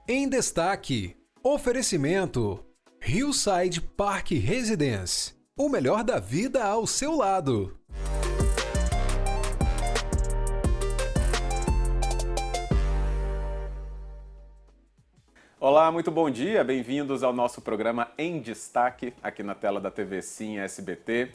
Em destaque, oferecimento Hillside Park Residence, o melhor da vida ao seu lado. Olá, muito bom dia, bem-vindos ao nosso programa Em Destaque, aqui na tela da TV Sim SBT.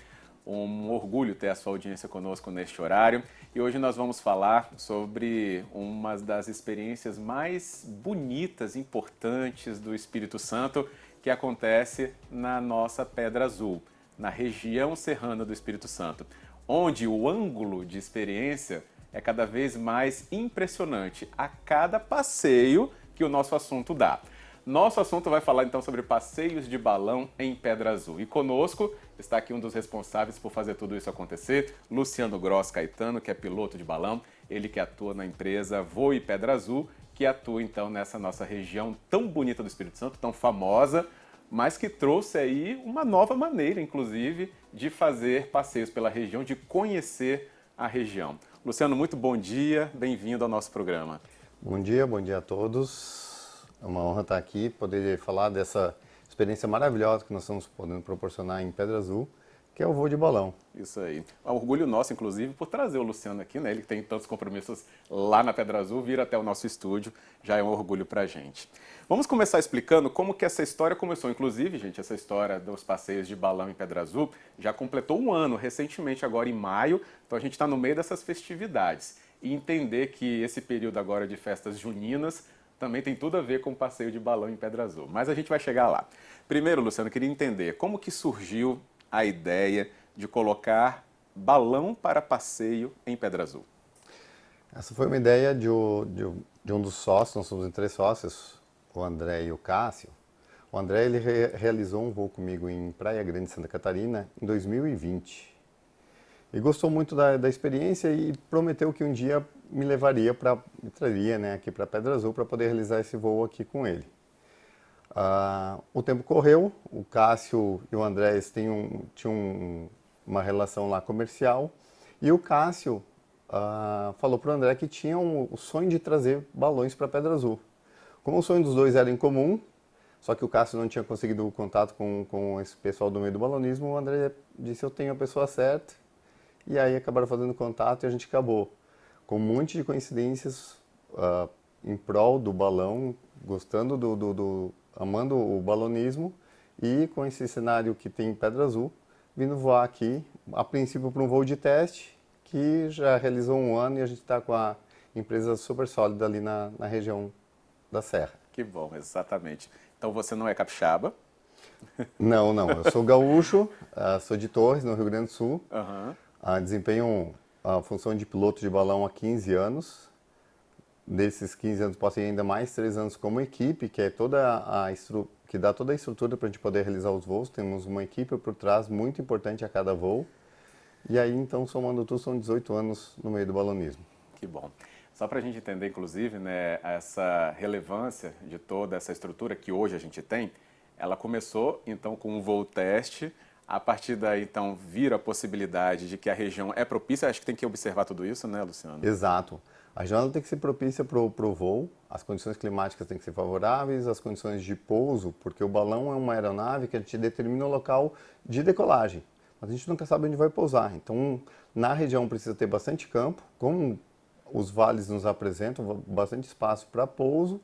Um orgulho ter a sua audiência conosco neste horário. E hoje nós vamos falar sobre uma das experiências mais bonitas, importantes do Espírito Santo, que acontece na nossa Pedra Azul, na região serrana do Espírito Santo, onde o ângulo de experiência é cada vez mais impressionante a cada passeio que o nosso assunto dá. Nosso assunto vai falar então sobre passeios de balão em Pedra Azul. E conosco está aqui um dos responsáveis por fazer tudo isso acontecer, Luciano Gross Caetano, que é piloto de balão, ele que atua na empresa Voe Pedra Azul, que atua então nessa nossa região tão bonita do Espírito Santo, tão famosa, mas que trouxe aí uma nova maneira, inclusive, de fazer passeios pela região, de conhecer a região. Luciano, muito bom dia, bem-vindo ao nosso programa. Bom dia a todos. É uma honra estar aqui, poder falar dessa experiência maravilhosa que nós estamos podendo proporcionar em Pedra Azul, que é o voo de balão. Isso aí. É um orgulho nosso, inclusive, por trazer o Luciano aqui, né? Ele que tem tantos compromissos lá na Pedra Azul, vir até o nosso estúdio, já é um orgulho pra gente. Vamos começar explicando como que essa história começou. Inclusive, gente, essa história dos passeios de balão em Pedra Azul já completou um ano, recentemente, agora em maio. Então a gente está no meio dessas festividades. E entender que esse período agora de festas juninas também tem tudo a ver com o passeio de balão em Pedra Azul. Mas a gente vai chegar lá. Primeiro, Luciano, eu queria entender como que surgiu a ideia de colocar balão para passeio em Pedra Azul. Essa foi uma ideia de um dos sócios, nós somos em 3 sócios, o André e o Cássio. O André ele realizou um voo comigo em Praia Grande, Santa Catarina, em 2020. E gostou muito da experiência e prometeu que um dia me traria, né, aqui para Pedra Azul para poder realizar esse voo aqui com ele. O tempo correu, o Cássio e o André tinham uma relação lá comercial e o Cássio falou para o André que tinha o sonho de trazer balões para Pedra Azul. Como o sonho dos dois era em comum, só que o Cássio não tinha conseguido o contato com esse pessoal do meio do balonismo, o André disse: eu tenho a pessoa certa. E aí acabaram fazendo contato e a gente acabou com um monte de coincidências em prol do balão, gostando amando o balonismo e com esse cenário que tem em Pedra Azul, vindo voar aqui, a princípio para um voo de teste, que já realizou um ano e a gente está com a empresa super sólida ali na região da Serra. Que bom, exatamente. Então você não é capixaba? Não, eu sou gaúcho, sou de Torres, no Rio Grande do Sul. Uhum. Desempenho a função de piloto de balão há 15 anos. Desses 15 anos, passei ainda mais 3 anos como equipe, que é que dá toda a estrutura para a gente poder realizar os voos. Temos uma equipe por trás muito importante a cada voo. E aí, então, somando tudo, são 18 anos no meio do balonismo. Que bom. Só para a gente entender, inclusive, né, essa relevância de toda essa estrutura que hoje a gente tem, ela começou, então, com um voo teste. A partir daí, então, vira a possibilidade de que a região é propícia. Acho que tem que observar tudo isso, né, Luciano? Exato. A região tem que ser propícia para o voo, as condições climáticas têm que ser favoráveis, as condições de pouso, porque o balão é uma aeronave que a gente determina o local de decolagem, mas a gente nunca sabe onde vai pousar. Então, na região precisa ter bastante campo, como os vales nos apresentam, bastante espaço para pouso.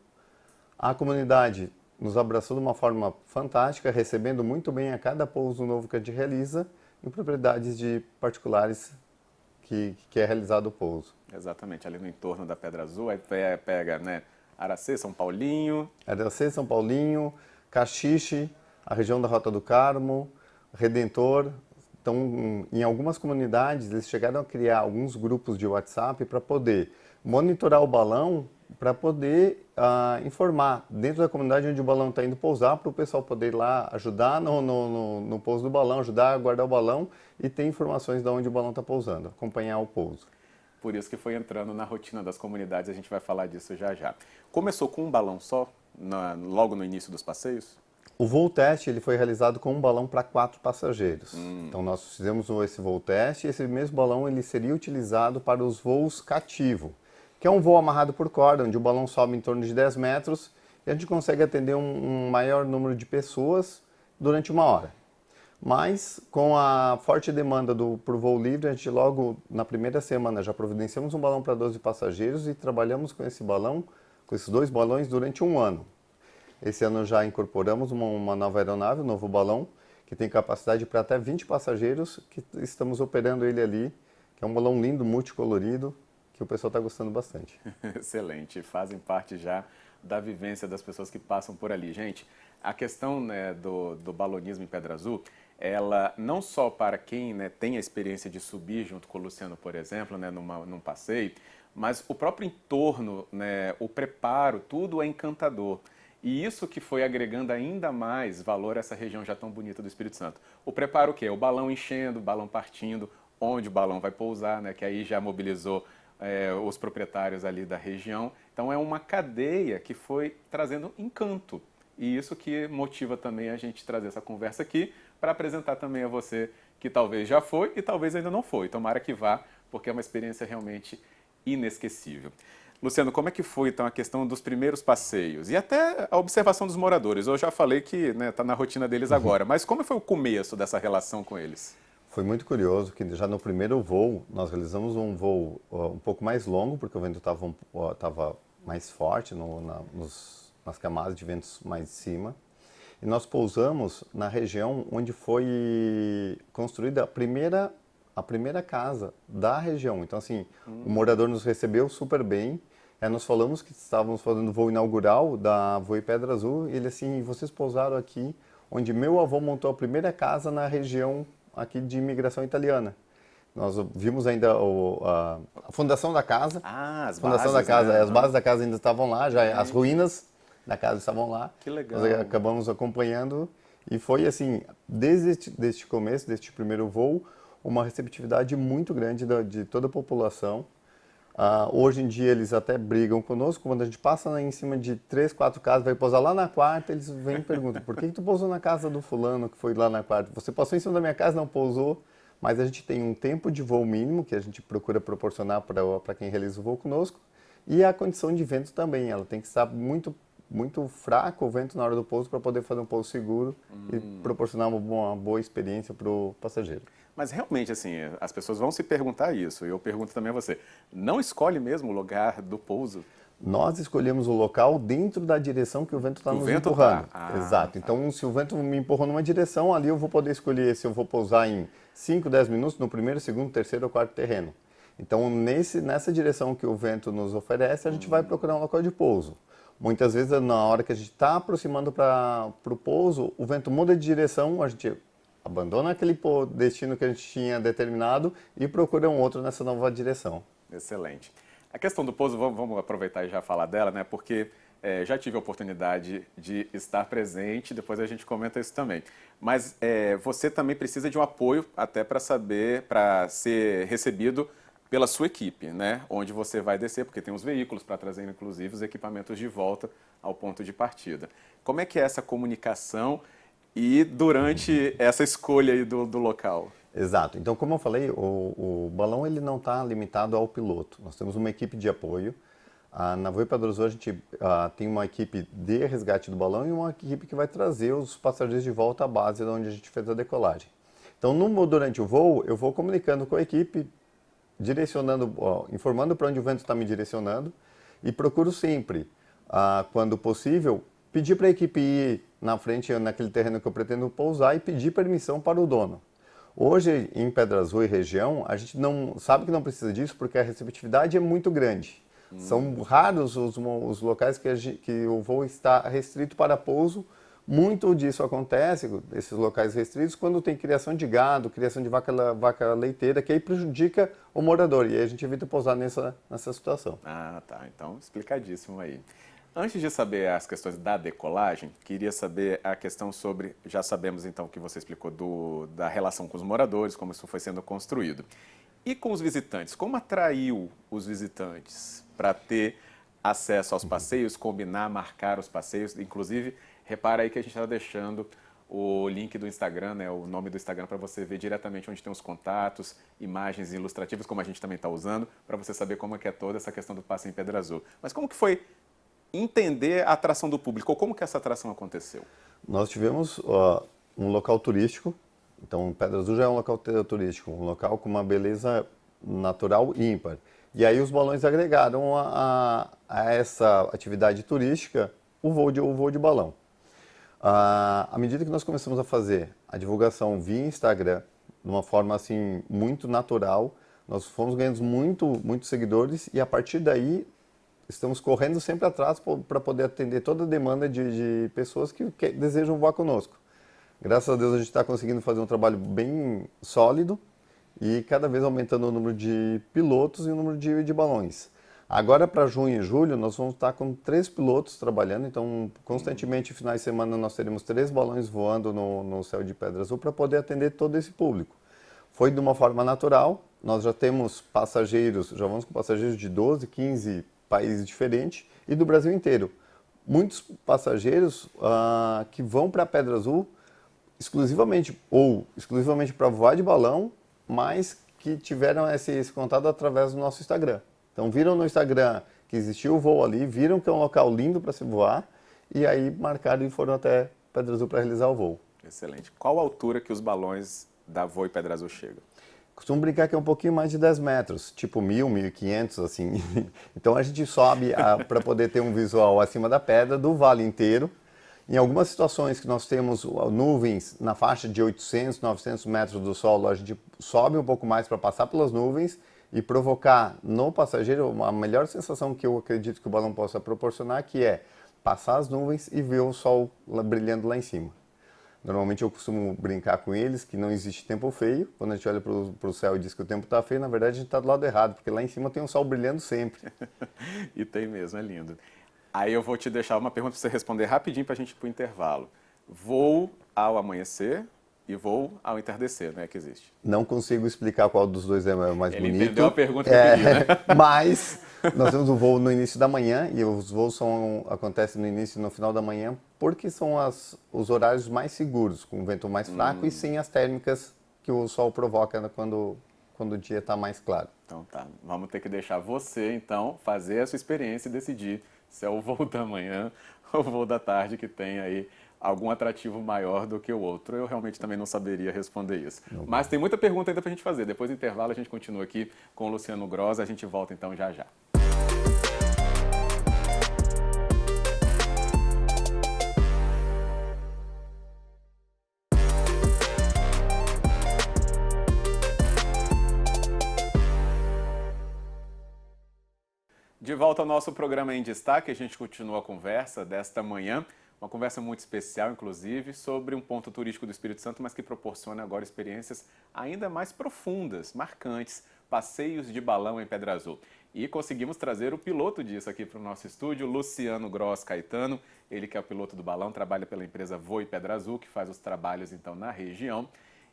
A comunidade nos abraçou de uma forma fantástica, recebendo muito bem a cada pouso novo que a gente realiza em propriedades de particulares que é realizado o pouso. Exatamente, ali no entorno da Pedra Azul, aí pega, né, Aracê, São Paulinho. Aracê, São Paulinho, Caxixe, a região da Rota do Carmo, Redentor. Então, em algumas comunidades, eles chegaram a criar alguns grupos de WhatsApp para poder monitorar o balão, para poder informar dentro da comunidade onde o balão está indo pousar, para o pessoal poder ir lá ajudar no pouso do balão, ajudar a guardar o balão e ter informações de onde o balão está pousando, acompanhar o pouso. Por isso que foi entrando na rotina das comunidades, a gente vai falar disso já já. Começou com um balão só, logo no início dos passeios? O voo teste ele foi realizado com um balão para 4 passageiros. Então nós fizemos esse voo teste e esse mesmo balão ele seria utilizado para os voos cativo, que é um voo amarrado por corda, onde o balão sobe em torno de 10 metros e a gente consegue atender um maior número de pessoas durante 1 hora. Mas, com a forte demanda por voo livre, a gente logo na primeira semana já providenciamos um balão para 12 passageiros e trabalhamos com esse balão, com esses 2 balões durante 1 ano. Esse ano já incorporamos uma nova aeronave, um novo balão, que tem capacidade para até 20 passageiros, que estamos operando ele ali, que é um balão lindo, multicolorido, que o pessoal está gostando bastante. Excelente, fazem parte já da vivência das pessoas que passam por ali. Gente, a questão, né, do balonismo em Pedra Azul, ela não só para quem, né, tem a experiência de subir junto com o Luciano, por exemplo, né, num passeio, mas o próprio entorno, né, o preparo, tudo é encantador. E isso que foi agregando ainda mais valor a essa região já tão bonita do Espírito Santo. O preparo o quê? O balão enchendo, o balão partindo, onde o balão vai pousar, né, que aí já mobilizou os proprietários ali da região. Então é uma cadeia que foi trazendo encanto. E isso que motiva também a gente trazer essa conversa aqui para apresentar também a você que talvez já foi e talvez ainda não foi. Tomara que vá, porque é uma experiência realmente inesquecível. Luciano, como é que foi então a questão dos primeiros passeios e até a observação dos moradores? Eu já falei que está na rotina deles agora, mas como foi o começo dessa relação com eles? Foi muito curioso que já no primeiro voo, nós realizamos um voo um pouco mais longo, porque o vento estava mais forte nas camadas de ventos mais de cima. E nós pousamos na região onde foi construída a primeira casa da região. Então, assim, o morador nos recebeu super bem. Nós falamos que estávamos fazendo o voo inaugural da Voe Pedra Azul. E ele assim, vocês pousaram aqui, onde meu avô montou a primeira casa na região aqui de imigração italiana. Nós vimos ainda a fundação da casa. Ah, as fundação bases, da casa, né? as bases da casa ainda estavam lá, já as ruínas da casa estavam lá. Que legal. Nós acabamos acompanhando e foi assim, desde este começo, deste primeiro voo, uma receptividade muito grande de toda a população. Hoje em dia eles até brigam conosco, quando a gente passa em cima de 3, 4 casas, vai pousar lá na quarta, eles vêm e perguntam, por que tu pousou na casa do fulano que foi lá na quarta? Você passou em cima da minha casa, não pousou, mas a gente tem um tempo de voo mínimo que a gente procura proporcionar para quem realiza o voo conosco, e a condição de vento também, ela tem que estar muito fraco o vento na hora do pouso para poder fazer um pouso seguro e proporcionar uma boa experiência para o passageiro. Mas realmente, assim, as pessoas vão se perguntar isso, e eu pergunto também a você, não escolhe mesmo o lugar do pouso? Nós escolhemos o local dentro da direção que o vento está nos vento empurrando. tá. Exato. Então, se o vento me empurrou numa direção, ali eu vou poder escolher se eu vou pousar em 5, 10 minutos no primeiro, segundo, terceiro ou quarto terreno. Então, nessa direção que o vento nos oferece, a gente vai procurar um local de pouso. Muitas vezes, na hora que a gente está aproximando para o pouso, o vento muda de direção, a gente abandona aquele destino que a gente tinha determinado e procura um outro nessa nova direção. Excelente. A questão do pouso, vamos aproveitar e já falar dela, né? Porque já tive a oportunidade de estar presente, depois a gente comenta isso também. Mas você também precisa de um apoio até para ser recebido pela sua equipe, né? Onde você vai descer, porque tem os veículos para trazer, inclusive, os equipamentos de volta ao ponto de partida. Como é que é essa comunicação e durante essa escolha aí do local? Exato. Então, como eu falei, o balão ele não está limitado ao piloto. Nós temos uma equipe de apoio. Na Voe Pedra Azul a gente tem uma equipe de resgate do balão e uma equipe que vai trazer os passageiros de volta à base onde a gente fez a decolagem. Então, durante o voo, eu vou comunicando com a equipe, informando para onde o vento está me direcionando e procuro sempre, quando possível, pedir para a equipe ir na frente, naquele terreno que eu pretendo pousar e pedir permissão para o dono. Hoje, em Pedra Azul e região, a gente não sabe que não precisa disso porque a receptividade é muito grande. São raros os locais que o voo está restrito para pouso. Muito disso acontece, esses locais restritos, quando tem criação de gado, criação de vaca leiteira, que aí prejudica o morador. E aí a gente evita pousar nessa situação. Ah, tá. Então, explicadíssimo aí. Antes de saber as questões da decolagem, queria saber a questão sobre, já sabemos então que você explicou da relação com os moradores, como isso foi sendo construído. E com os visitantes, como atraiu os visitantes para ter acesso aos passeios, combinar, marcar os passeios? Inclusive, repara aí que a gente está deixando o link do Instagram, né, o nome do Instagram, para você ver diretamente onde tem os contatos, imagens ilustrativas, como a gente também está usando, para você saber como é que é toda essa questão do passeio em Pedra Azul. Mas como que foi entender a atração do público. Como que essa atração aconteceu? Nós tivemos um local turístico, então Pedra Azul já é um local turístico, um local com uma beleza natural ímpar. E aí os balões agregaram a essa atividade turística o voo de balão. À medida que nós começamos a fazer a divulgação via Instagram, de uma forma assim muito natural, nós fomos ganhando muitos seguidores e a partir daí estamos correndo sempre atrás para poder atender toda a demanda de pessoas que desejam voar conosco. Graças a Deus a gente está conseguindo fazer um trabalho bem sólido e cada vez aumentando o número de pilotos e o número de balões. Agora para junho e julho nós vamos estar com 3 pilotos trabalhando, então constantemente finais de semana nós teremos 3 balões voando no céu de Pedra Azul para poder atender todo esse público. Foi de uma forma natural, nós já temos passageiros, já vamos com passageiros de 12, 15 países diferentes e do Brasil inteiro. Muitos passageiros que vão para Pedra Azul exclusivamente para voar de balão, mas que tiveram esse contato através do nosso Instagram. Então viram no Instagram que existia o voo ali, viram que é um local lindo para se voar e aí marcaram e foram até Pedra Azul para realizar o voo. Excelente. Qual a altura que os balões da Voe Pedra Azul chegam? Costumo brincar que é um pouquinho mais de 10 metros, tipo 1.000, 1.500, assim. Então a gente sobe para poder ter um visual acima da pedra, do vale inteiro. Em algumas situações que nós temos nuvens na faixa de 800, 900 metros do solo, a gente sobe um pouco mais para passar pelas nuvens e provocar no passageiro a melhor sensação que eu acredito que o balão possa proporcionar, que é passar as nuvens e ver o sol brilhando lá em cima. Normalmente eu costumo brincar com eles que não existe tempo feio. Quando a gente olha para o céu e diz que o tempo está feio, na verdade a gente está do lado errado, porque lá em cima tem um sol brilhando sempre. E tem mesmo, é lindo. Aí eu vou te deixar uma pergunta para você responder rapidinho para a gente ir para o intervalo. Voo ao amanhecer e voo ao entardecer, não é que existe? Não consigo explicar qual dos dois é mais bonito. Ele entendeu a pergunta que eu queria, né? Mas nós temos o voo no início da manhã e os voos acontecem no início e no final da manhã porque são os horários mais seguros, com o vento mais fraco e sem as térmicas que o sol provoca quando o dia está mais claro. Então tá, vamos ter que deixar você, então, fazer a sua experiência e decidir se é o voo da manhã ou o voo da tarde que tem aí algum atrativo maior do que o outro. Eu realmente também não saberia responder isso. Mas tem muita pergunta ainda para a gente fazer. Depois do intervalo a gente continua aqui com o Luciano Gross. A gente volta então já já. De volta ao nosso programa em destaque, a gente continua a conversa desta manhã, uma conversa muito especial, inclusive, sobre um ponto turístico do Espírito Santo, mas que proporciona agora experiências ainda mais profundas, marcantes, passeios de balão em Pedra Azul. E conseguimos trazer o piloto disso aqui para o nosso estúdio, Luciano Gross Caetano, ele que é o piloto do balão, trabalha pela empresa Voe Pedra Azul, que faz os trabalhos então na região.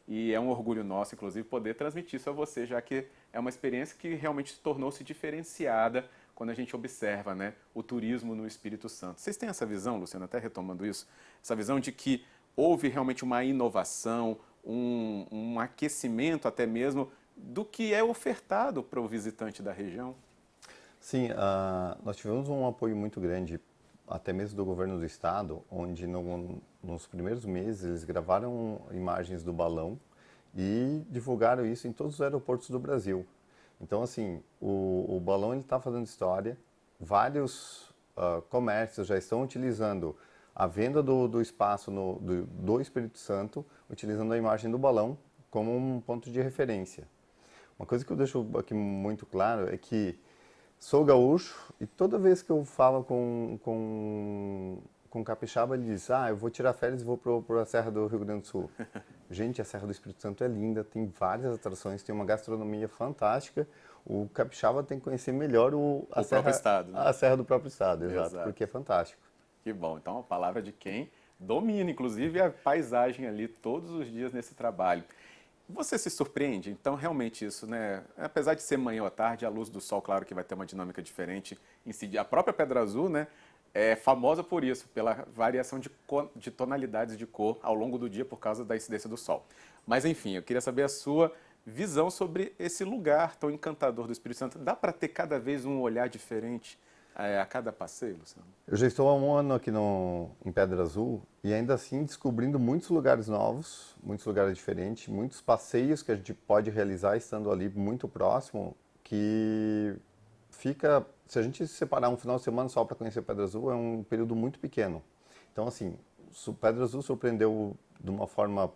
E é um orgulho nosso, inclusive, poder transmitir isso a você, já que é uma experiência que realmente tornou-se diferenciada quando a gente observa, né, o turismo no Espírito Santo. Vocês têm essa visão, Luciano, até retomando isso, essa visão de que houve realmente uma inovação, um aquecimento até mesmo do que é ofertado para o visitante da região? Sim, nós tivemos um apoio muito grande, até mesmo do governo do estado, onde nos primeiros meses eles gravaram imagens do balão e divulgaram isso em todos os aeroportos do Brasil. Então, assim, o balão está fazendo história, vários comércios já estão utilizando a venda do espaço do Espírito Santo, utilizando a imagem do balão como um ponto de referência. Uma coisa que eu deixo aqui muito claro é que sou gaúcho e toda vez que eu falo com capixaba, ele diz, eu vou tirar férias e vou para a Serra do Rio Grande do Sul. Gente, a Serra do Espírito Santo é linda, tem várias atrações, tem uma gastronomia fantástica. O capixaba tem que conhecer melhor a Serra do próprio estado, exato, porque é fantástico. Que bom, então a palavra de quem domina, inclusive, a paisagem ali todos os dias nesse trabalho. Você se surpreende? Então, realmente isso, né? Apesar de ser manhã ou tarde, a luz do sol, claro que vai ter uma dinâmica diferente. A própria Pedra Azul, né, é famosa por isso, pela variação de tonalidades de cor ao longo do dia por causa da incidência do sol. Mas, enfim, eu queria saber a sua visão sobre esse lugar tão encantador do Espírito Santo. Dá para ter cada vez um olhar diferente a cada passeio, Luciano? Eu já estou há um ano aqui em Pedra Azul e ainda assim descobrindo muitos lugares novos, muitos lugares diferentes, muitos passeios que a gente pode realizar estando ali muito próximo, que fica, se a gente separar um final de semana só para conhecer Pedra Azul, é um período muito pequeno. Então, assim, Pedra Azul surpreendeu de uma forma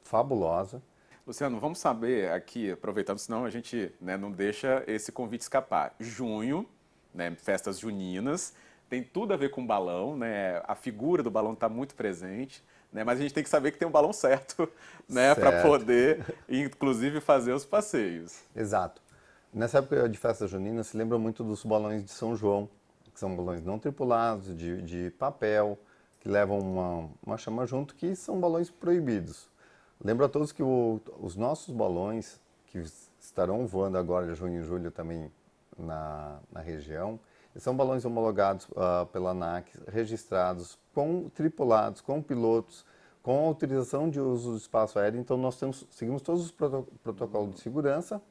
fabulosa. Luciano, vamos saber aqui, aproveitando, senão a gente, né, não deixa esse convite escapar. Junho, né, festas juninas, tem tudo a ver com balão, né? A figura do balão está muito presente, né? Mas a gente tem que saber que tem um balão certo, né, para poder, inclusive, fazer os passeios. Exato. Nessa época de festa junina se lembra muito dos balões de São João, que são balões não tripulados, de papel, que levam uma chama junto, que são balões proibidos. Lembro a todos que os nossos balões, que estarão voando agora em junho e julho também na região, são balões homologados pela ANAC, registrados, tripulados, com pilotos, com autorização de uso do espaço aéreo. Então nós seguimos todos os protocolos de segurança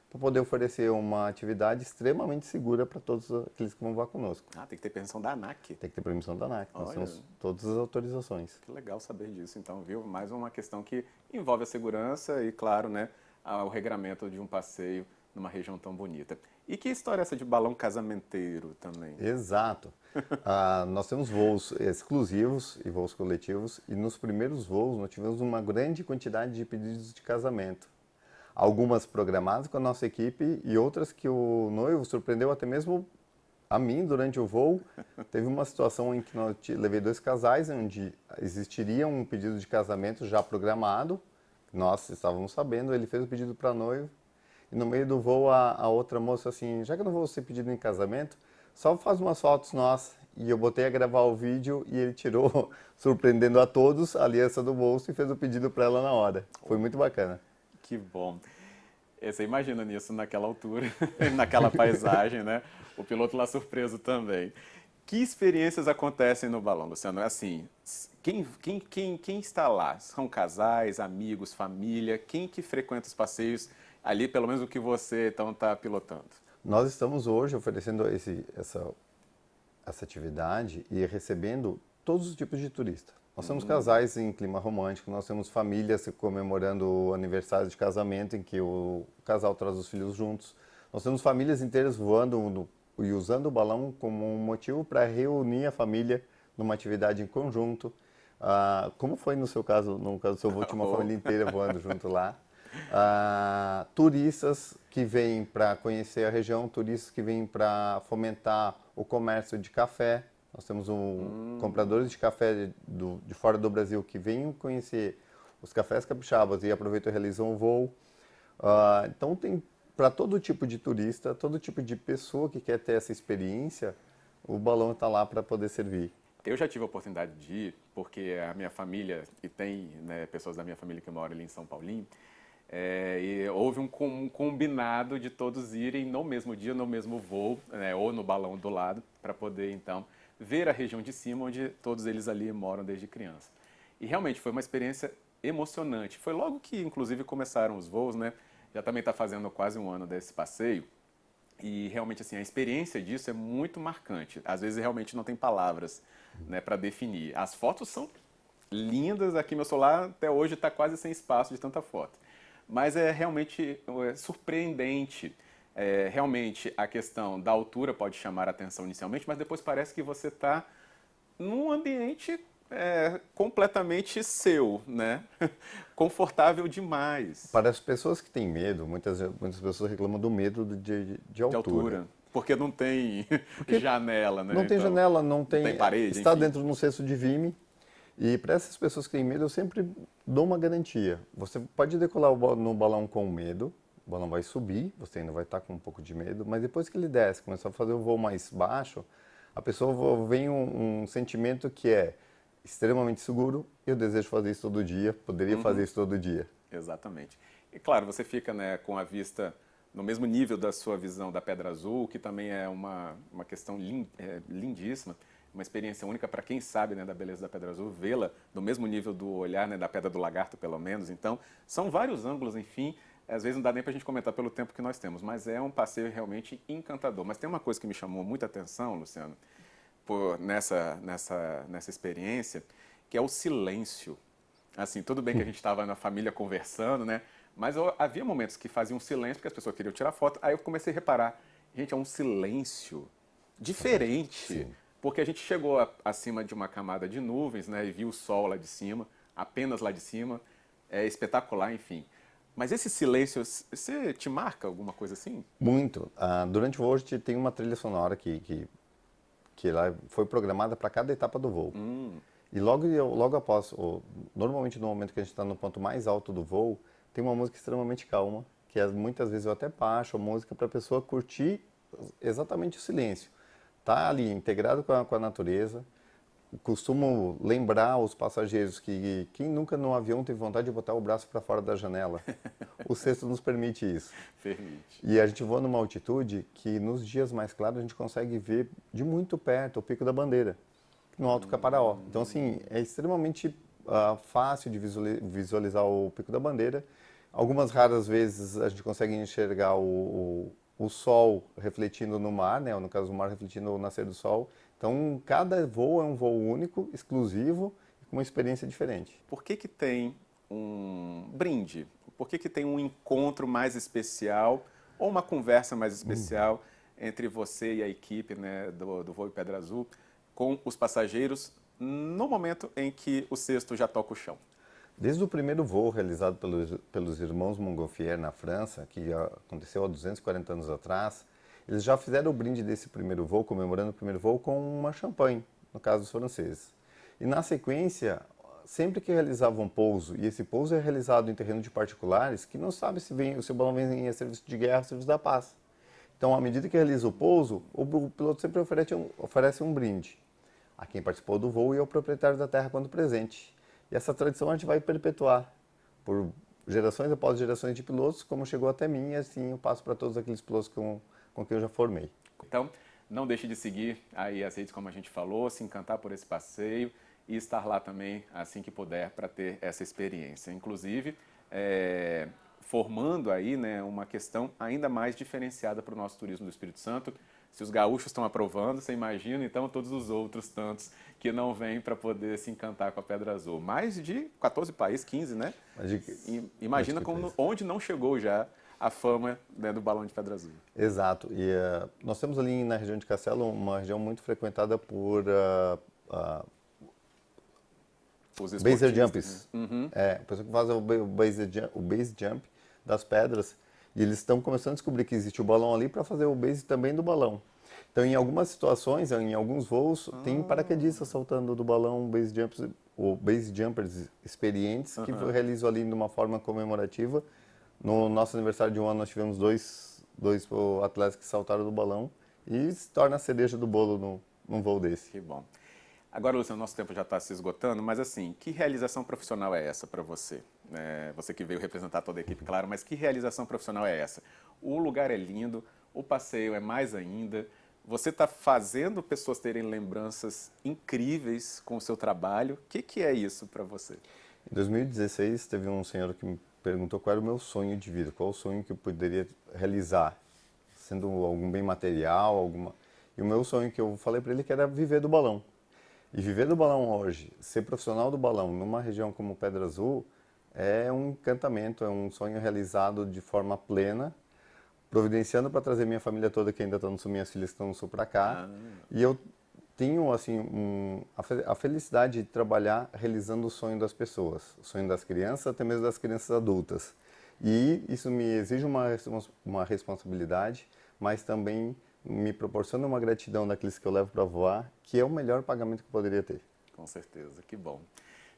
para poder oferecer uma atividade extremamente segura para todos aqueles que vão voar conosco. Ah, tem que ter permissão da ANAC. Tem que ter permissão da ANAC, nós temos todas as autorizações. Que legal saber disso, então, viu? Mais uma questão que envolve a segurança e, claro, né, o regramento de um passeio numa região tão bonita. E que história é essa de balão casamenteiro também? Exato. Nós temos voos exclusivos e voos coletivos, e nos primeiros voos nós tivemos uma grande quantidade de pedidos de casamento. Algumas programadas com a nossa equipe e outras que o noivo surpreendeu até mesmo a mim durante o voo. Teve uma situação em que eu levei 2 casais, onde existiria um pedido de casamento já programado. Nós estávamos sabendo, ele fez o pedido para a noiva. E no meio do voo, a outra moça assim, já que eu não vou ser pedido em casamento, só faz umas fotos nossas. E eu botei a gravar o vídeo e ele tirou, surpreendendo a todos, a aliança do bolso e fez o pedido para ela na hora. Foi muito bacana. Que bom. Você imagina nisso naquela altura, naquela paisagem, né? O piloto lá surpreso também. Que experiências acontecem no balão, Luciano? É assim, quem está lá? São casais, amigos, família? Quem que frequenta os passeios ali, pelo menos o que você então está pilotando? Nós estamos hoje oferecendo essa atividade e recebendo todos os tipos de turista. Nós temos casais em clima romântico, nós temos famílias comemorando o aniversário de casamento em que o casal traz os filhos juntos. Nós temos famílias inteiras voando e usando o balão como um motivo para reunir a família numa atividade em conjunto. Como foi no seu caso, no caso do seu avô, tinha uma família inteira voando junto lá. Turistas que vêm para conhecer a região, turistas que vêm para fomentar o comércio de café. Nós temos compradores de café de fora do Brasil que vêm conhecer os cafés capixabas e aproveitam e realizam o voo. Então tem para todo tipo de turista, todo tipo de pessoa que quer ter essa experiência, o balão está lá para poder servir. Eu já tive a oportunidade de ir, porque a minha família, e tem, né, pessoas da minha família que moram ali em São Paulinho, e houve um combinado de todos irem no mesmo dia, no mesmo voo, né, ou no balão do lado, para poder, então, ver a região de cima, onde todos eles ali moram desde criança. E realmente foi uma experiência emocionante. Foi logo que, inclusive, começaram os voos, né? Já também está fazendo quase um ano desse passeio. E realmente, assim, a experiência disso é muito marcante. Às vezes, realmente não tem palavras, né, para definir. As fotos são lindas. Aqui meu celular até hoje está quase sem espaço de tanta foto. Mas é realmente surpreendente. Realmente a questão da altura pode chamar a atenção inicialmente, mas depois parece que você está num ambiente completamente seu, né? Confortável demais. Para as pessoas que têm medo, muitas pessoas reclamam do medo de altura. Porque não tem janela, né? Não tem janela, não tem parede. Está enfim. dentro de um cesto de vime. E para essas pessoas que têm medo, eu sempre dou uma garantia. Você pode decolar no balão com medo, o balão vai subir, você ainda vai estar com um pouco de medo, mas depois que ele desce, começar a fazer o voo mais baixo, a pessoa vem um sentimento que é extremamente seguro. Eu desejo fazer isso todo dia, poderia fazer isso todo dia. Exatamente. E claro, você fica, né, com a vista no mesmo nível da sua visão da Pedra Azul, que também é uma questão lindíssima, uma experiência única para quem sabe, né, da beleza da Pedra Azul, vê-la no mesmo nível do olhar, né, da Pedra do Lagarto, pelo menos. Então, são vários ângulos, enfim, às vezes não dá nem para a gente comentar pelo tempo que nós temos, mas é um passeio realmente encantador. Mas tem uma coisa que me chamou muita atenção, Luciano, nessa experiência, que é o silêncio. Assim, tudo bem que a gente estava na família conversando, né? Mas havia momentos que faziam silêncio porque as pessoas queriam tirar foto. Aí eu comecei a reparar, gente, é um silêncio diferente. Sim. Porque a gente chegou acima de uma camada de nuvens, né? E viu o sol lá de cima, apenas lá de cima. É espetacular, enfim. Mas esse silêncio, você te marca alguma coisa assim? Muito. Durante o voo, a gente tem uma trilha sonora que ela foi programada para cada etapa do voo. E logo após, normalmente no momento que a gente está no ponto mais alto do voo, tem uma música extremamente calma, que muitas vezes eu até baixo a música para a pessoa curtir exatamente o silêncio. Tá ali integrado com a natureza. Costumo lembrar os passageiros que quem nunca no avião teve vontade de botar o braço para fora da janela. O cesto nos permite isso. Permite. E a gente voa numa altitude que nos dias mais claros a gente consegue ver de muito perto o Pico da Bandeira, no Alto Caparaó. Então, assim, é extremamente fácil de visualizar o Pico da Bandeira. Algumas raras vezes a gente consegue enxergar o sol refletindo no mar, né? Ou no caso, o mar refletindo o nascer do sol. Então, cada voo é um voo único, exclusivo, com uma experiência diferente. Por que tem um brinde? Por que tem um encontro mais especial ou uma conversa mais especial entre você e a equipe, né, do Voo Pedra Azul com os passageiros no momento em que o cesto já toca o chão? Desde o primeiro voo realizado pelos irmãos Montgolfier na França, que aconteceu há 240 anos atrás, eles já fizeram o brinde desse primeiro voo, comemorando o primeiro voo, com uma champanhe, no caso dos franceses. E na sequência, sempre que realizavam um pouso, e esse pouso é realizado em terreno de particulares, que não sabe se o seu balão vem a serviço de guerra ou serviço da paz. Então, à medida que realiza o pouso, o piloto sempre oferece um brinde a quem participou do voo e ao proprietário da terra quando presente. E essa tradição a gente vai perpetuar por gerações após gerações de pilotos, como chegou até mim, e assim eu passo para todos aqueles pilotos com quem eu já formei. Então, não deixe de seguir aí as redes, como a gente falou, se encantar por esse passeio e estar lá também assim que puder para ter essa experiência. Inclusive, formando aí, né, uma questão ainda mais diferenciada para o nosso turismo do Espírito Santo. Se os gaúchos estão aprovando, você imagina, então, todos os outros tantos que não vêm para poder se encantar com a Pedra Azul. Mais de 14 países, 15, né? Imagina onde não chegou já a fama, né, do balão de Pedra Azul. Exato. E nós temos ali na região de Castelo uma região muito frequentada por os base jumps. Né? Uhum. O pessoal que faz o base jump das pedras, e eles estão começando a descobrir que existe o balão ali para fazer o base também do balão. Então, em algumas situações, em alguns voos, tem paraquedistas saltando do balão, base jumpers experientes que realizam ali de uma forma comemorativa. No nosso aniversário de um ano, nós tivemos dois atletas que saltaram do balão e se torna a cereja do bolo num voo desse. Que bom. Agora, Luciano, nosso tempo já está se esgotando, mas assim, que realização profissional é essa para você? Você que veio representar toda a equipe, claro, mas que realização profissional é essa? O lugar é lindo, o passeio é mais ainda, você está fazendo pessoas terem lembranças incríveis com o seu trabalho. O que é isso para você? Em 2016, teve um senhor que me perguntou qual era o meu sonho de vida, qual o sonho que eu poderia realizar, sendo algum bem material, E o meu sonho que eu falei para ele que era viver do balão. E viver do balão hoje, ser profissional do balão numa região como Pedra Azul, é um encantamento, é um sonho realizado de forma plena, providenciando para trazer minha família toda, que ainda estão no sul, minhas filhas que estão no sul, para cá. E eu tenho assim a felicidade de trabalhar realizando o sonho das pessoas, o sonho das crianças, até mesmo das crianças adultas. E isso me exige uma responsabilidade, mas também me proporciona uma gratidão daqueles que eu levo para voar, que é o melhor pagamento que eu poderia ter. Com certeza, que bom.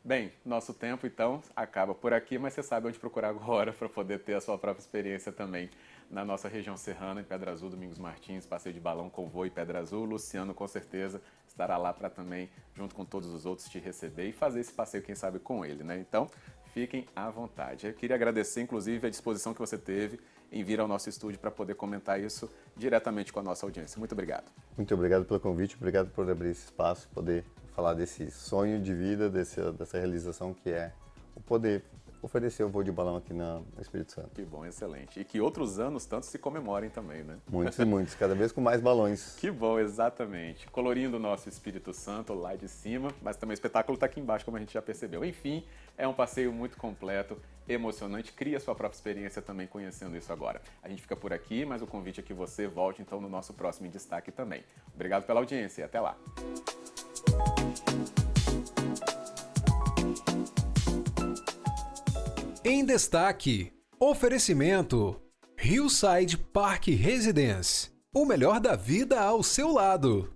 Bem, nosso tempo então acaba por aqui, mas você sabe onde procurar agora para poder ter a sua própria experiência também na nossa região serrana, em Pedra Azul, Domingos Martins, passeio de balão com voo e Pedra Azul. Luciano com certeza estará lá para também, junto com todos os outros, te receber e fazer esse passeio, quem sabe, com ele, né? Então, fiquem à vontade. Eu queria agradecer, inclusive, a disposição que você teve em vir ao nosso estúdio para poder comentar isso diretamente com a nossa audiência. Muito obrigado. Muito obrigado pelo convite, obrigado por abrir esse espaço, poder falar desse sonho de vida, dessa realização que é o poder oferecer o voo de balão aqui no Espírito Santo. Que bom, excelente. E que outros anos tantos se comemorem também, né? Muitos e muitos, cada vez com mais balões. Que bom, exatamente. Colorindo o nosso Espírito Santo lá de cima, mas também o espetáculo está aqui embaixo, como a gente já percebeu. Enfim, é um passeio muito completo, emocionante. Cria sua própria experiência também conhecendo isso agora. A gente fica por aqui, mas o convite é que você volte então no nosso próximo Em Destaque também. Obrigado pela audiência e até lá. Em Destaque, oferecimento Hillside Park Residence. O melhor da vida ao seu lado.